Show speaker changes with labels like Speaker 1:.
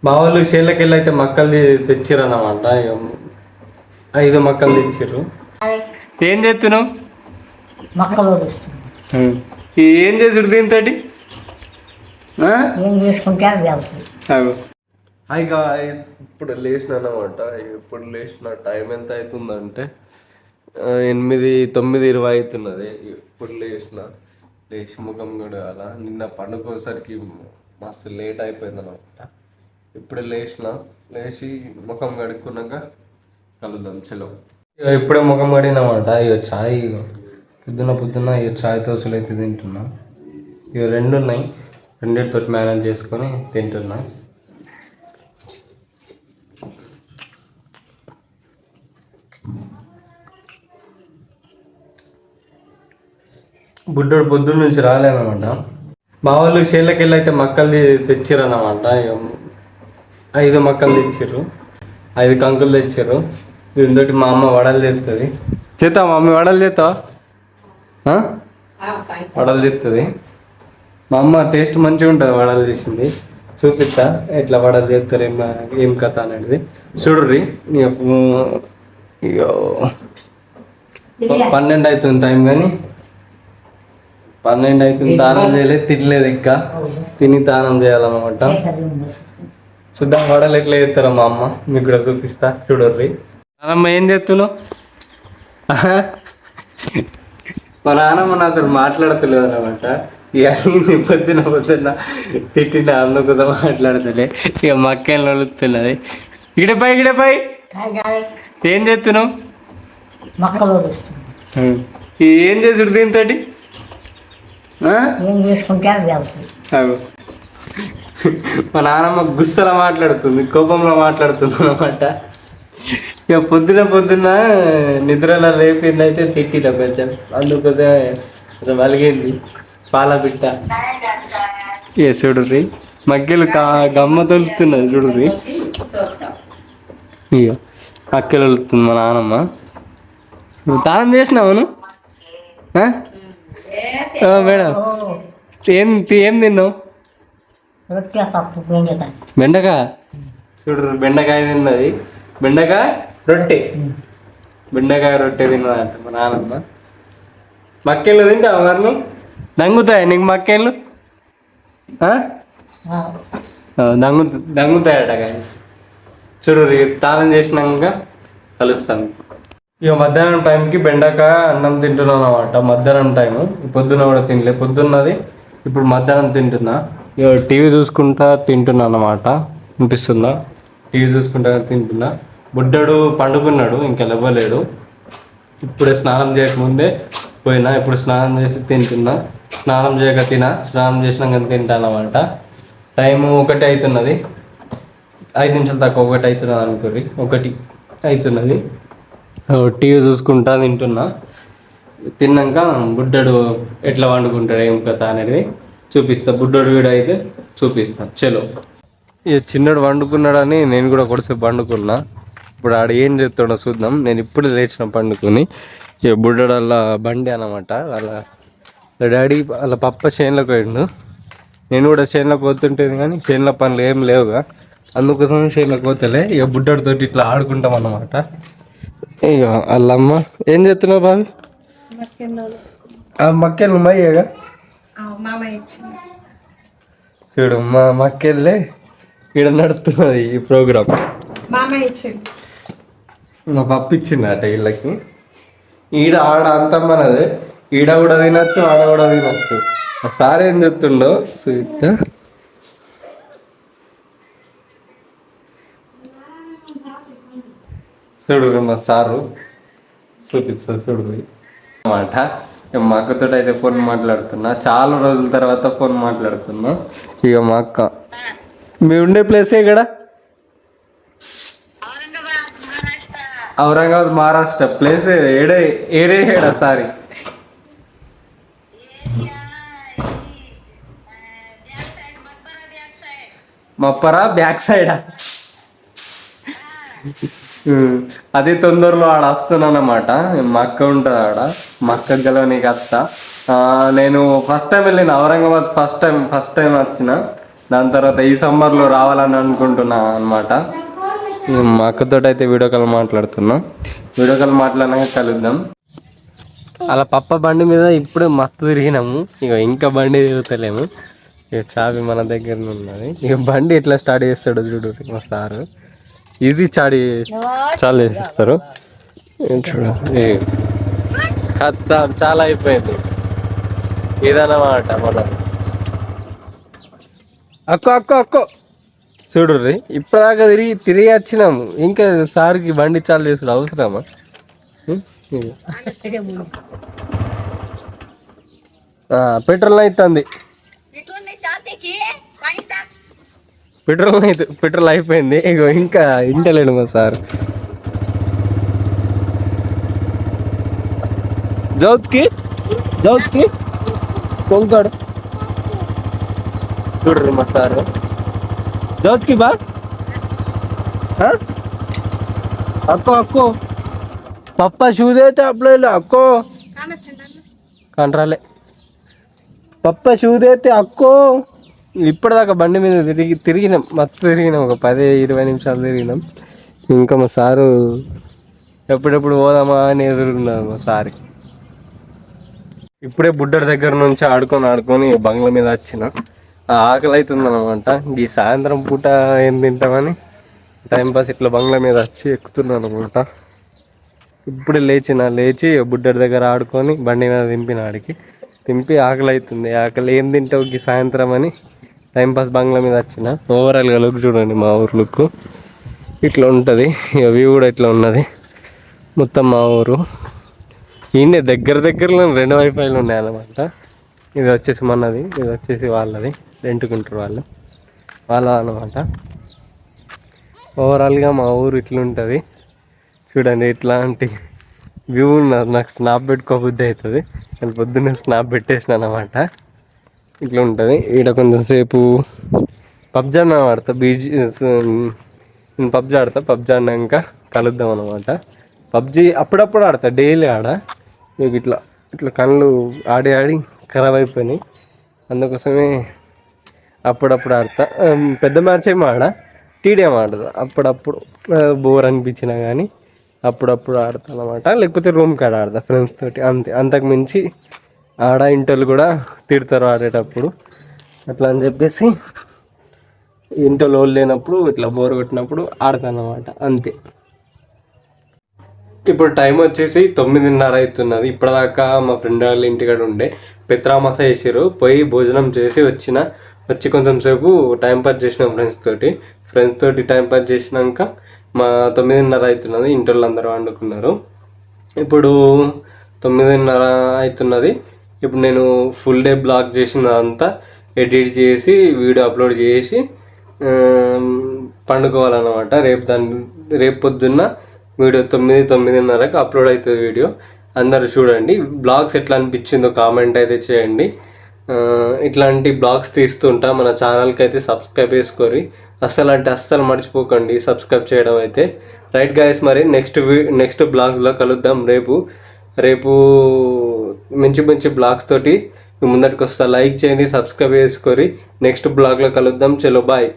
Speaker 1: మా వాళ్ళు చేళ్ళకి వెళ్ళి అయితే మక్కలు తెచ్చిర్రు అన్నమాట. 5 మక్కలు తెచ్చిర్రు. ఏం చేస్తున్నావు? ఏం చేసుడు దీంతో
Speaker 2: ఏం చేసుకుంటే
Speaker 1: హాయ్ గాయ్స్, ఇప్పుడు లేచిన అన్నమాట. ఇప్పుడు లేచిన టైం ఎంత అవుతుందంటే 8-9:20 అవుతున్నది. ఇప్పుడు లేచి ముఖం కడగాల. నిన్న పండుకోసరికి మస్తు లేట్ అయిపోయింది అనమాట. ఇప్పుడు లేచి ముఖం కడుక్కున్నాక కలుద్దాం చలో. ఇప్పుడే ముఖం కడిగినమాట. ఇక చాయ్ పొద్దున్న ఇక చాయ్ దోశలు అయితే తింటున్నా. ఇక 2 ఉన్నాయి, రెండింటితో మేనేజ్ చేసుకొని తింటున్నా. బుడ్డోడు పొద్దున్న నుంచి రాలేదన్నమాట. మా వాళ్ళు చేళ్ళకి వెళ్ళి అయితే మక్కలు తెచ్చిర్రు అన్నమాట. 5 మక్కలు తెచ్చిర్రు, 5 కంకులు తెచ్చిర్రు. దీంతోటి మా అమ్మ వడలు చేస్తుంది. చేస్తావా మమ్మీ? వడలు చేస్తావా? వడలు చేస్తుంది మా అమ్మ. టేస్ట్ మంచిగా ఉంటుంది వడలు చేసింది. చూపిస్తా ఎట్లా వడలు చేస్తారు, ఏం కథ అనేది చూడుర్రి. ఇక 12 అవుతుంది టైం, కానీ 12 అవుతుంది. తానం చేయలేదు, తినలేదు. ఇంకా తిని తానం చేయాలన్నమాట. చూద్దాం వడలు ఎట్లా చేస్తారో మా అమ్మ, మీకు కూడా చూపిస్తా చూడర్రి. నానమ్మ ఏం చేస్తున్నావు? మా నాన్నమ్మ నాతో మాట్లాడతలేదు అనమాట. ఇక పొద్దున్న తిట్టిన అందుకోసం మాట్లాడతలే. ఇక మక్కేళ్ళు నలుగుతున్నది. ఇడపై ఏం చేస్తున్నావు? ఏం చేసుడు దీంతో
Speaker 2: ఏం చేసుకుంటే
Speaker 1: మా నాన్నమ్మ గుస్సలో మాట్లాడుతుంది, కోపంలో మాట్లాడుతుంది అనమాట. ఇక పొద్దున్న నిద్రలో లేపింది అయితే తిట్టిన కొంచెం, అందుకోసం కొంచెం అలిగింది పాల బిట్ట. ఏ చూడుర్రి మగ్గెలు గమ్మ తొలుతున్నది చూడుర్రి. ఇక అక్కలు వెళ్తుంది మా నాన్నమ్మ. తానం చేసినావును మేడం? ఏం తిన్నావు? బెండకాయ చూడు, బెండకాయ తిన్నది. బెండకాయ రొట్టె తిన్నదంట మా నాన్నమ్మ. మక్కేళ్ళు తింటావా మరి నువ్వు? దంగుతాయి నీకు మక్కేళ్ళు? దంగుతాయట గాయస్. చూడు తానం చేసినాక కలుస్తాను. ఇక మధ్యాహ్నం టైంకి బెండకాయ అన్నం తింటున్నాను అనమాట. మధ్యాహ్నం టైము, పొద్దున్న కూడా తినలే. పొద్దున్నది ఇప్పుడు మధ్యాహ్నం తింటున్నా. ఇక టీవీ చూసుకుంటా తింటున్నా అన్నమాట. అనిపిస్తుందా? టీవీ చూసుకుంటా తింటున్నా. బుడ్డడు పండుకున్నాడు, ఇంకా లేవలేడు. ఇప్పుడే స్నానం చేయకముందే పోయినా. ఇప్పుడు స్నానం చేసి తింటున్నా. స్నానం చేయక స్నానం చేసినాక తింటా అన్నమాట. టైము 1 అవుతున్నది. 5 నిమిషాలు తక్కువ 1 అవుతున్నది అనుకోరి. 1 అవుతున్నది. టీవీ చూసుకుంటా తింటున్నా. తిన్నాక బుడ్డడు ఎట్లా వండుకుంటాడు, ఏం కథ అనేది చూపిస్తా. బుడ్డోడు వీడు అయితే చూపిస్తా చలో. ఇక చిన్నడు వండుకున్నాడని నేను కూడా కొద్దిసేపు వండుకున్నా. ఇప్పుడు ఆడ ఏం చేస్తాడో చూద్దాం. నేను ఇప్పుడు లేచిన పండుకొని. ఇక బుడ్డడు వాళ్ళ బండి అన్నమాట. వాళ్ళ డాడీ వాళ్ళ పప్ప చేనులోకి పోయిండు. నేను కూడా చేనులోకి పోతుంటేది, కానీ చేనులో పనులు ఏం లేవుగా, అందుకోసం చేనులోకి పోతలే. ఇక బుడ్డడితోటి ఇట్లా ఆడుకుంటాం అన్నమాట. ఇక వాళ్ళమ్మ ఏం చేస్తున్నావు బాబు? మక్కెళ్ళు మయ్యగా చూడు, మా మక్కెళ్ళే ఈడ నడుతున్నది ఈ ప్రోగ్రామ్. మా పప్పు ఇచ్చింది అట వీళ్ళకి. ఆడ అంతమ్మనదే. ఈడ కూడా తినచ్చు, ఆడ కూడా తినచ్చు. సార్ ఏం చెప్తుండో చూపిస్తా. చూడు మా సారు చూపిస్తా చూడు అన్నమాట. మా అక్కతో అయితే ఫోన్ మాట్లాడుతున్నా. చాలా రోజుల తర్వాత ఫోన్ మాట్లాడుతున్నా. ఇక మా అక్క మీ ఉండే ప్లేసే ఇక్కడ ఔరంగాబాద్ మహారాష్ట్ర ప్లేస్ ఏడా సారీ మప్పరా బ్యాక్ సైడా? అది తొందరలో ఆడ వస్తున్నాను అన్నమాట. మా అక్క ఉంటుంది ఆడ. మా అక్క గల నీకు వస్తా. నేను ఫస్ట్ టైం వెళ్ళిన ఔరంగాబాద్. ఫస్ట్ టైం వచ్చిన. దాని తర్వాత ఈ సమ్మర్లో రావాలని అనుకుంటున్నా అనమాట. మా అక్కతో అయితే వీడియో కాల్ మాట్లాడుతున్నాం. వీడియో కాల్ మాట్లాడినాక కలుద్దాం. అలా పప్ప బండి మీద ఇప్పుడే మస్తు తిరిగినాము. ఇక ఇంకా బండి తిరుగుతలేము. ఇక చావి మన దగ్గర ఉన్నది. ఇక బండి ఎట్లా స్టార్ట్ చేస్తాడు చూడు మా సారు. ఈజీ చాలు చేసేస్తారు. చూడండి చాలా అయిపోయింది ఇదన్నమాట. మనం అక్కో చూడుర్రి ఇప్పటిదాకా తిరిగి వచ్చినాము. ఇంకా సార్కి బండి చాలు చేసుడు అవసరమా? పెట్రోల్ అవుతుంది. పెట్రోల్ అయిపోయింది. ఇగో ఇంకా ఇంటలేడు మా సార్. జౌత్కి కొంకాడు చూడ్రి మా సార్. జౌత్కి బా అక్కో పప్ప షూదైతే అప్లైలో అక్కో కంట్రాలే పప్ప షూదైతే అక్కో. ఇప్పటిదాకా బండి మీద తిరిగినాం మొత్తం తిరిగినాం. ఒక 10-20 నిమిషాలు తిరిగినాం. ఇంకా మా సారు ఎప్పుడెప్పుడు పోదామా అని ఎదురుకున్నాను మా సారి. ఇప్పుడే బుడ్డడి దగ్గర నుంచి ఆడుకొని బంగ్లా మీద వచ్చిన. ఆకలి అవుతుంది అనమాట. ఈ సాయంత్రం పూట ఏం తింటామని టైంపాస్ ఇట్లా బంగ్లా మీద వచ్చి ఎక్కుతున్నాను అనమాట. ఇప్పుడే లేచి బుడ్డడి దగ్గర ఆడుకొని బండి మీద దింపి ఆకలి అవుతుంది. ఆకలి ఏం తింటావు ఈ సాయంత్రం అని టైంపాస్ బంగ్లా మీద వచ్చిన. ఓవరాల్గా లుక్ చూడండి, మా ఊరు లుక్ ఇట్లా ఉంటుంది. వ్యూ కూడా ఇట్లా ఉన్నది. మొత్తం మా ఊరు ఈయన దగ్గరలో 2 వైఫైలు ఉన్నాయన్నమాట. ఇది వచ్చేసి మనది, ఇది వచ్చేసి వాళ్ళది. రెంట్కుంటారు వాళ్ళ అన్నమాట. ఓవరాల్గా మా ఊరు ఇట్లుంటుంది చూడండి. ఇట్లాంటి వ్యూ నాకు స్నాప్ పెట్టుకోబుద్ధి అవుతుంది. నేను పొద్దున్నే స్నాప్ పెట్టేసిన అనమాట. ఇట్లా ఉంటుంది. ఈడ కొంచెం సేపు పబ్జీ అన్న ఆడతా. నేను పబ్జీ ఆడతా. పబ్జీ ఆడినాక కలుద్దాం అనమాట. పబ్జీ అప్పుడప్పుడు ఆడతా, డైలీ మీకు ఇట్లా కళ్ళు ఆడి ఖరాబ్ అయిపోయినాయి. అందుకోసమే అప్పుడప్పుడు ఆడతా. పెద్ద మ్యాచ్ ఏమో టీడీఎం ఆడదు. అప్పుడప్పుడు బోర్ అనిపించినా కానీ అప్పుడప్పుడు ఆడతా అనమాట. లేకపోతే రూమ్ కాడ ఆడతా ఫ్రెండ్స్ తోటి, అంతే. అంతకు మించి ఇంటర్లు కూడా తిడతారు ఆడేటప్పుడు. అట్లా అని చెప్పేసి ఇంట్లో లేనప్పుడు ఇట్లా బోర్ కొట్టినప్పుడు ఆడతాను అనమాట, అంతే. ఇప్పుడు టైం వచ్చేసి 9:30 అవుతున్నది. ఇప్పటిదాకా మా ఫ్రెండ్ వాళ్ళ ఇంటికాడ ఉండే పెత్రామస వేసారు. పోయి భోజనం చేసి వచ్చి కొంచెం సేపు టైంపాస్ చేసినాం ఫ్రెండ్స్ తోటి టైంపాస్ చేసినాక మా 9:30 అవుతున్నది. ఇంటి వాళ్ళు అందరూ వండుకున్నారు. ఇప్పుడు 9:30 అవుతున్నది. ఇప్పుడు నేను ఫుల్ డే బ్లాగ్ చేసినదంతా ఎడిట్ చేసి వీడియో అప్లోడ్ చేసి పండుకోవాలన్నమాట. రేపు పొద్దున్న వీడియో 9:30కి అప్లోడ్ అవుతుంది వీడియో. అందరూ చూడండి. బ్లాగ్స్ ఎట్లా అనిపించిందో కామెంట్ అయితే చేయండి. ఇట్లాంటి బ్లాగ్స్ తీస్తుంటా. మన ఛానల్కి అయితే సబ్స్క్రైబ్ చేసుకోరి. అస్సలు మర్చిపోకండి సబ్స్క్రైబ్ చేయడం అయితే. రైట్ గైస్, మరి నెక్స్ట్ బ్లాగ్లో కలుద్దాం. రేపు మంచి బ్లాగ్స్ తోటి ముందటికి వస్తా. లైక్ చేయండి, సబ్స్క్రైబ్ చేసుకోరి. నెక్స్ట్ బ్లాగ్లో కలుద్దాం. చలో బాయ్.